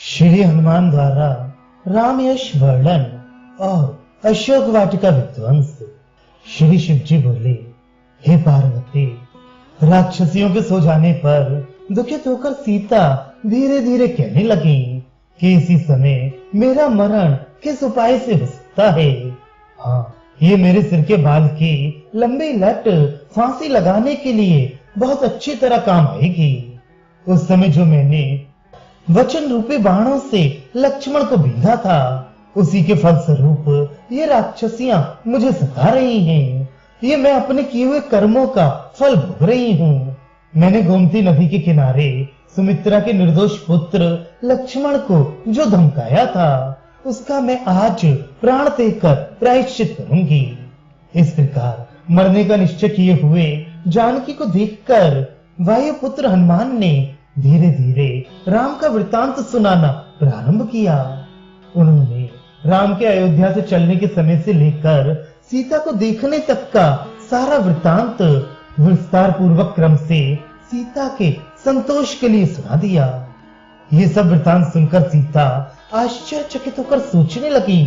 श्री हनुमान द्वारा राम यश वर्णन और अशोक वाटिका विध्वंस। श्री शिव जी बोले, हे पार्वती, राक्षसियों के सो जाने पर दुखित होकर सीता धीरे धीरे कहने लगी कि इसी समय मेरा मरण किस उपाय से हो सकता है। हाँ, ये मेरे सिर के बाल की लंबी लट फांसी लगाने के लिए बहुत अच्छी तरह काम आएगी। उस समय जो मैंने वचन रूपी बाणों से लक्ष्मण को बीधा था, उसी के फलस्वरूप ये राक्षसियां मुझे सता रही हैं। ये मैं अपने किए हुए कर्मों का फल भोग रही हूँ। मैंने गोमती नदी के किनारे सुमित्रा के निर्दोष पुत्र लक्ष्मण को जो धमकाया था, उसका मैं आज प्राण देकर प्रायश्चित करूंगी। इस प्रकार मरने का निश्चय किए हुए जानकी को देखकर वायुपुत्र हनुमान ने धीरे धीरे राम का वृतांत सुनाना प्रारंभ किया। उन्होंने राम के अयोध्या से चलने के समय से लेकर सीता को देखने तक का सारा वृतांत विस्तार पूर्वक क्रम से सीता के संतोष के लिए सुना दिया। ये सब वृतांत सुनकर सीता आश्चर्यचकित होकर सोचने लगी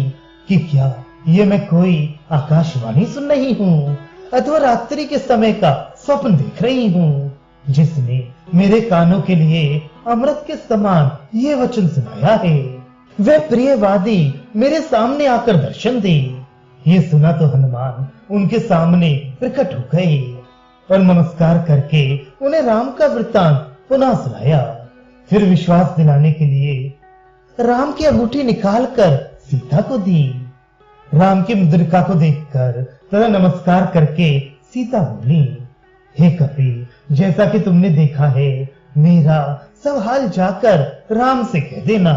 कि क्या ये मैं कोई आकाशवाणी सुन रही हूँ अथवा रात्रि के समय का स्वप्न देख रही हूँ, जिसने मेरे कानों के लिए अमृत के समान ये वचन सुनाया है। वह प्रियवादी मेरे सामने आकर दर्शन दे। ये सुना तो हनुमान उनके सामने प्रकट हो गए और नमस्कार करके उन्हें राम का वृत्तांत पुनः सुनाया। फिर विश्वास दिलाने के लिए राम की अंगूठी निकालकर सीता को दी। राम की मुद्रिका को देखकर तथा नमस्कार करके सीता बोली, हे कपि, जैसा कि तुमने देखा है, मेरा सब हाल जाकर राम से कह देना।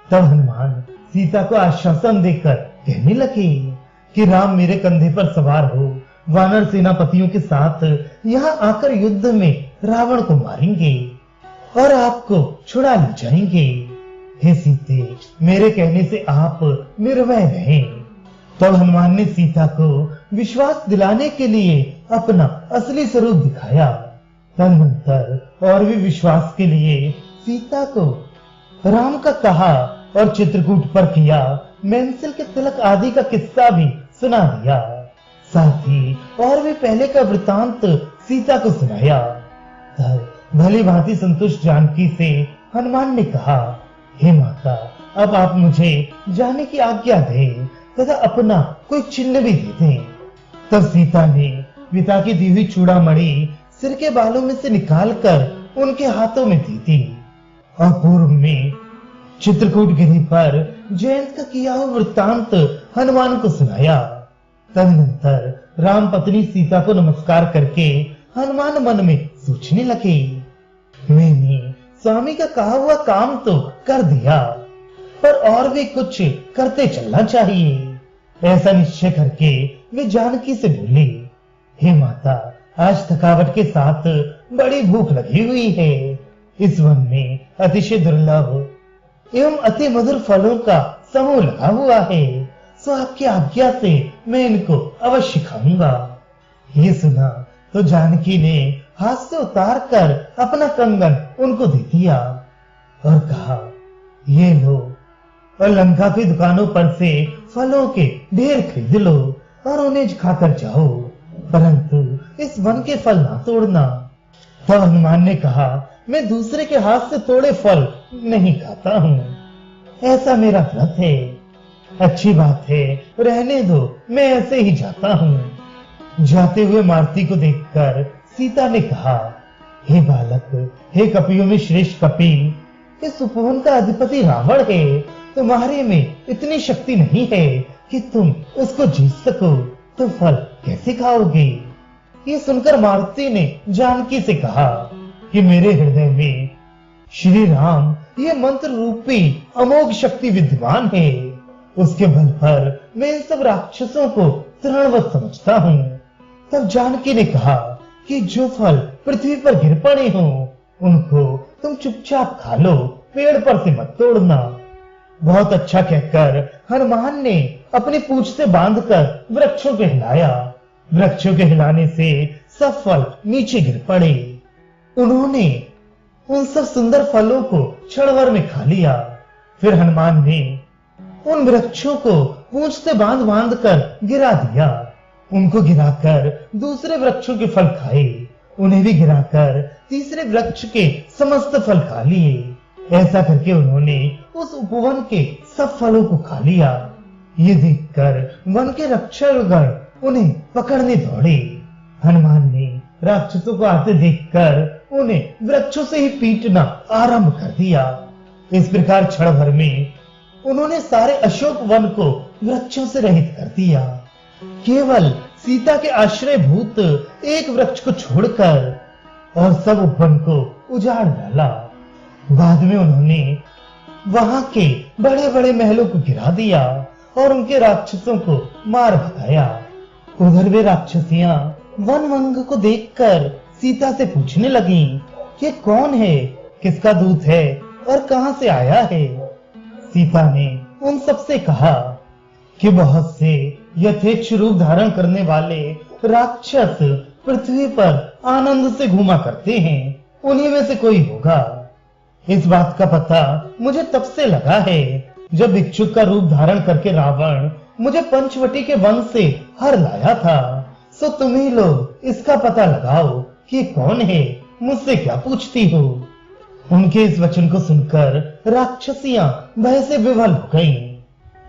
तब हनुमान सीता को आश्वासन देकर कहने लगे कि राम मेरे कंधे पर सवार हो वानर सेनापतियों के साथ यहाँ आकर युद्ध में रावण को मारेंगे और आपको छुड़ा ले जाएंगे। हे सीते, मेरे कहने से आप निर्भय रहें। तब हनुमान ने सीता को विश्वास दिलाने के लिए अपना असली स्वरूप दिखाया। तदनंतर और भी विश्वास के लिए सीता को राम का कहा और चित्रकूट पर किया मेंसिल के तिलक आदि का किस्सा भी सुना दिया। साथ ही और भी पहले का वृतांत सीता को सुनाया। तब भली भांति संतुष्ट जानकी से हनुमान ने कहा, हे माता, अब आप मुझे जाने की आज्ञा दें तथा अपना कोई चिन्ह भी दे दें। तब सीता ने पिता की दी हुई चूड़ामणि सिर के बालों में से निकालकर उनके हाथों में दी थी और पूर्व में चित्रकूट गिरी पर जयंत का किया हुआ वृत्तांत हनुमान को सुनाया। तदनंतर राम पत्नी सीता को नमस्कार करके हनुमान मन में सोचने लगे, मैंने स्वामी का कहा हुआ काम तो कर दिया, पर और भी कुछ करते चलना चाहिए। ऐसा निश्चय करके वे जानकी से बोले, हे माता, आज थकावट के साथ बड़ी भूख लगी हुई है। इस वन में अतिशय दुर्लभ एवं अति मधुर फलों का समूह लगा हुआ है, सो आपकी आज्ञा से मैं इनको अवश्य खाऊंगा। ये सुना तो जानकी ने हाथ से उतार कर अपना कंगन उनको दे दिया और कहा, ये लो और लंका की दुकानों पर से फलों के ढेर खरीद लो और उन्हें खाकर जाओ, परंतु इस वन के फल ना तोड़ना। तब हनुमान ने कहा, मैं दूसरे के हाथ से तोड़े फल नहीं खाता हूँ, ऐसा मेरा व्रत है। अच्छी बात है, रहने दो, मैं ऐसे ही जाता हूँ। जाते हुए मारुति को देखकर सीता ने कहा, हे बालक, हे कपियों में श्रेष्ठ कपि, इस उपवन का अधिपति रावण है, तुम्हारे में इतनी शक्ति नहीं है कि तुम उसको जीत सको, तो फल कैसे खाओगे? ये सुनकर मारुति ने जानकी से कहा कि मेरे हृदय में श्री राम ये मंत्र रूपी अमोघ शक्ति विद्यमान है। उसके बल पर मैं इन सब राक्षसों को तृणवत समझता हूँ। तब जानकी ने कहा कि जो फल पृथ्वी पर गिर पड़े हो उनको तुम चुपचाप खा लो, पेड़ पर से मत तोड़ना। बहुत अच्छा कहकर हनुमान ने अपनी पूंछ से बांधकर वृक्षों को हिलाया। वृक्षों के हिलाने से सब फल नीचे गिर पड़े। उन्होंने उन सब सुंदर फलों को क्षण भर में खा लिया फिर हनुमान ने उन वृक्षों को पूंछ से बांध बांध कर गिरा दिया। उनको गिराकर दूसरे वृक्षों के फल खाए, उन्हें भी गिराकर तीसरे वृक्ष के समस्त फल खा लिए। ऐसा करके उन्होंने उस उपवन के सब फलों को खा लिया। ये देखकर वन के रक्षकगण उन्हें पकड़ने दौड़े। हनुमान ने राक्षसों को आते देखकर उन्हें वृक्षों से ही पीटना आरंभ कर दिया। इस प्रकार क्षण भर में उन्होंने सारे अशोक वन को वृक्षों से रहित कर दिया। केवल सीता के आश्रय भूत एक वृक्ष को छोड़कर और सब उपवन को उजाड़ डाला। बाद में उन्होंने वहां के बड़े बड़े महलों को गिरा दिया और उनके राक्षसों को मार भगाया। उधर वे राक्षसियां वन भंग को देखकर सीता से पूछने लगी, ये कौन है, किसका दूत है और कहां से आया है। सीता ने उन सबसे कहा कि बहुत से यथेच्छ रूप धारण करने वाले राक्षस पृथ्वी पर आनंद से घूमा करते हैं, उन्हीं में से कोई होगा। इस बात का पता मुझे तब से लगा है जब भिक्षुक का रूप धारण करके रावण मुझे पंचवटी के वन से हर लाया था। सो तुम ही लोग इसका पता लगाओ कि कौन है, मुझसे क्या पूछती हो। उनके इस वचन को सुनकर राक्षसियां भय से विवल हो गईं।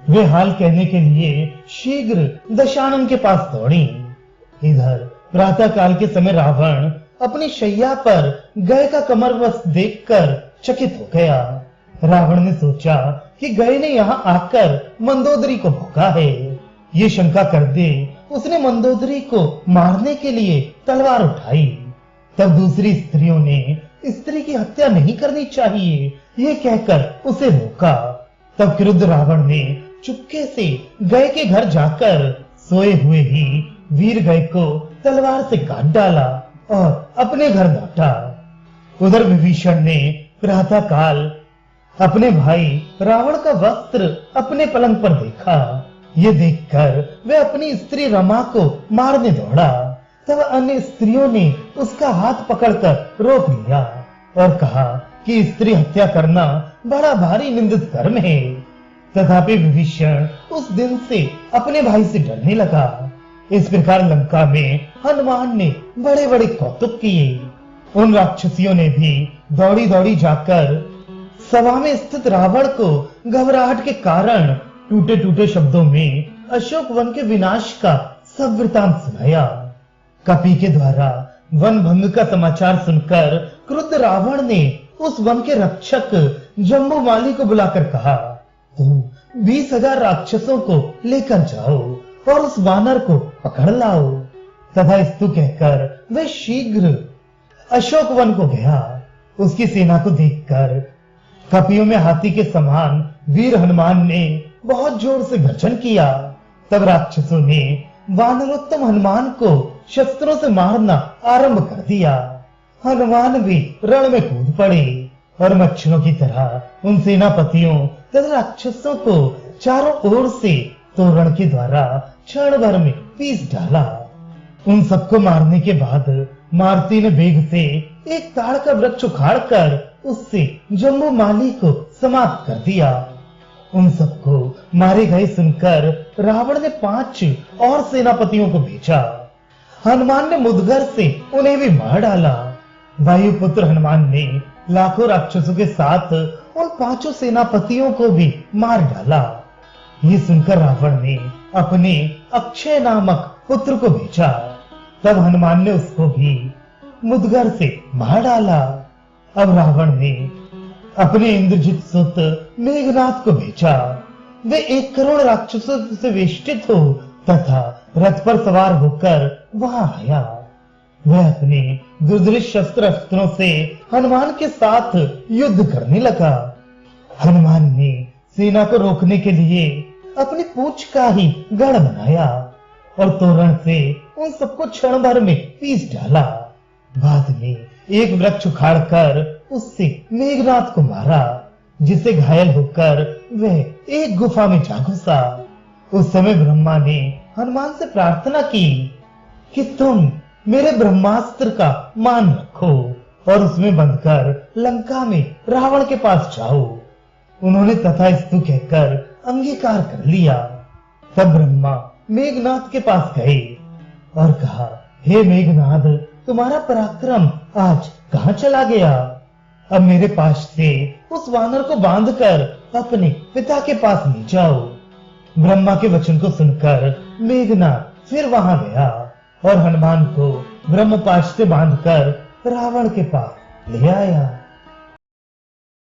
वे हाल कहने के लिए शीघ्र दशानन के पास दौड़ी। इधर प्रातः काल के समय रावण अपनी शैया पर गाय का कमरवश देखकर चकित हो गया। रावण ने सोचा कि गाय ने यहाँ आकर मंदोदरी को भोगा है। ये शंका कर दे उसने मंदोदरी को मारने के लिए तलवार उठाई। तब दूसरी स्त्रियों ने स्त्री की हत्या नहीं करनी चाहिए ये कहकर उसे रोका। तब क्रुद्ध रावण ने चुपके से गाय के घर जाकर सोए हुए ही वीर गाय को तलवार से काट डाला और अपने घर लौटा। उधर विभीषण ने प्रातः काल अपने भाई रावण का वस्त्र अपने पलंग पर देखा। ये देखकर वह अपनी स्त्री रमा को मारने दौड़ा। तब अन्य स्त्रियों ने उसका हाथ पकड़कर रोक लिया और कहा कि स्त्री हत्या करना बड़ा भारी निंदित कर्म है। तथापि विभीषण उस दिन से अपने भाई से डरने लगा। इस प्रकार लंका में हनुमान ने बड़े बड़े कौतुक किए। उन राक्षसियों ने भी दौड़ी दौड़ी जाकर सभा में स्थित रावण को घबराहट के कारण टूटे टूटे शब्दों में अशोक वन के विनाश का सब वृतांत सुनाया। कपि के द्वारा वन भंग का समाचार सुनकर क्रुद्ध रावण ने उस वन के रक्षक जम्बूमाली को बुलाकर कहा, तुम 20,000 राक्षसों को लेकर जाओ और उस वानर को पकड़ लाओ। तथा स्तु कहकर वह शीघ्र अशोक वन को गया। उसकी सेना को देखकर कपियों में हाथी के समान वीर हनुमान ने बहुत जोर से गर्जन किया। तब राक्षसों ने वानरोत्तम हनुमान को शस्त्रों से मारना आरंभ कर दिया। हनुमान भी रण में कूद पड़े और मच्छरों की तरह उन सेनापतियों तथा राक्षसों को चारों ओर से तोरण के द्वारा क्षण भर में पीस डाला। उन सबको मारने के बाद मारुति ने वेग से एक ताड़ का वृक्ष उखाड़कर उससे जम्बूमाली को समाप्त कर दिया। उन सबको मारे गए सुनकर रावण ने 5 और सेनापतियों को भेजा। हनुमान ने मुदगर से उन्हें भी मार डाला। वायुपुत्र हनुमान ने लाखों राक्षसों के साथ उन 5 सेनापतियों को भी मार डाला। ये सुनकर रावण ने अपने अक्षय नामक पुत्र को भेजा। तब हनुमान ने उसको भी मुदगर से मार डाला। अब रावण ने अपने इंद्रजित सुत मेघनाथ को भेजा। वे 1 करोड़ राक्षसों से वेष्टित हो तथा रथ पर सवार होकर वहां आया। वह अपने दुर्धर्ष शस्त्र अस्त्रों से हनुमान के साथ युद्ध करने लगा। हनुमान ने सेना को रोकने के लिए अपनी पूंछ का ही गढ़ बनाया और तोरण से उन सबको क्षण भर में पीस डाला। बाद में एक वृक्ष उखाड़कर उससे मेघनाथ को मारा, जिससे घायल होकर वह एक गुफा में जा घुसा। उस समय ब्रह्मा ने हनुमान से प्रार्थना की कि तुम मेरे ब्रह्मास्त्र का मान रखो और उसमें बंधकर लंका में रावण के पास जाओ। उन्होंने तथास्तु कहकर अंगीकार कर लिया। तब ब्रह्मा मेघनाद के पास गए और कहा, हे मेघनाद, तुम्हारा पराक्रम आज कहाँ चला गया? अब मेरे पास से उस वानर को बांधकर अपने पिता के पास ले जाओ। ब्रह्मा के वचन को सुनकर मेघनाद फिर वहां गया और हनुमान को ब्रह्मपाश से बांधकर रावण के पास ले आया।